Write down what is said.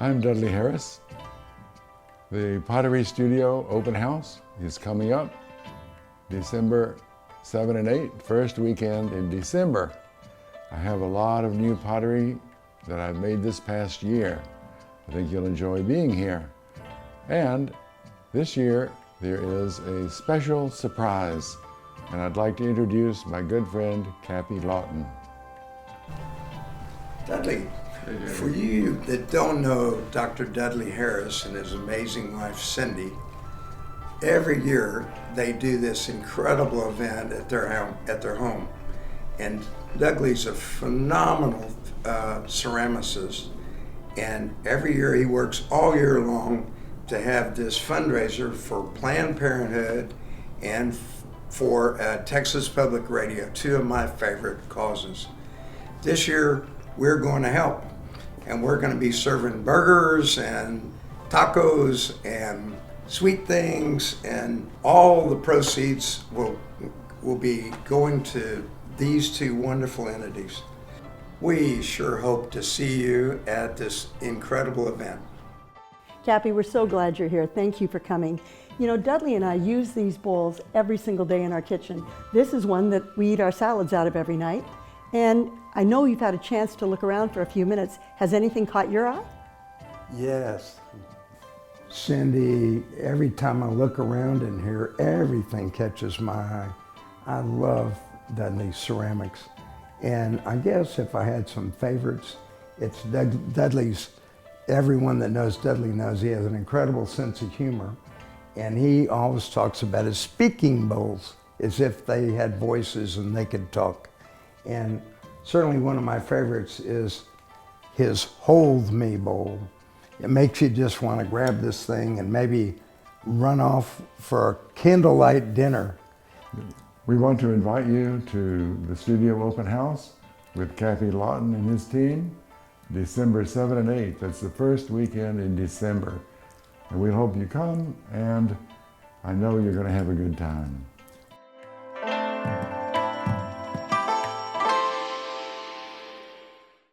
I'm Dudley Harris. The Pottery Studio Open House is coming up December 7 and 8, first weekend in December. I have a lot of new pottery that I've made this past year. I think you'll enjoy being here. And this year there is a special surprise, and I'd like to introduce my good friend Cappy Lawton. Dudley, for you that don't know Dr. Dudley Harris and his amazing wife Cindy, every year they do this incredible event at their home. And Dudley's a phenomenal ceramicist, and every year he works all year long to have this fundraiser for Planned Parenthood and for Texas Public Radio, two of my favorite causes. This year we're going to help, and we're going to be serving burgers and tacos and sweet things, and all the proceeds will be going to these two wonderful entities. We sure hope to see you at this incredible event. Cappy, we're so glad you're here. Thank you for coming. You know, Dudley and I use these bowls every single day in our kitchen. This is one that we eat our salads out of every night. And I know you've had a chance to look around for a few minutes. Has anything caught your eye? Yes. Cindy, every time I look around in here, everything catches my eye. I love Dudley's ceramics. And I guess if I had some favorites, it's Dudley's. Everyone that knows Dudley knows he has an incredible sense of humor. And he always talks about his speaking bowls as if they had voices and they could talk. And certainly one of my favorites is his Hold Me bowl. It makes you just want to grab this thing and maybe run off for a candlelight dinner. We want to invite you to the Studio Open House with Cappy Lawton and his team, December 7 and 8. That's the first weekend in December. And we hope you come, and I know you're going to have a good time.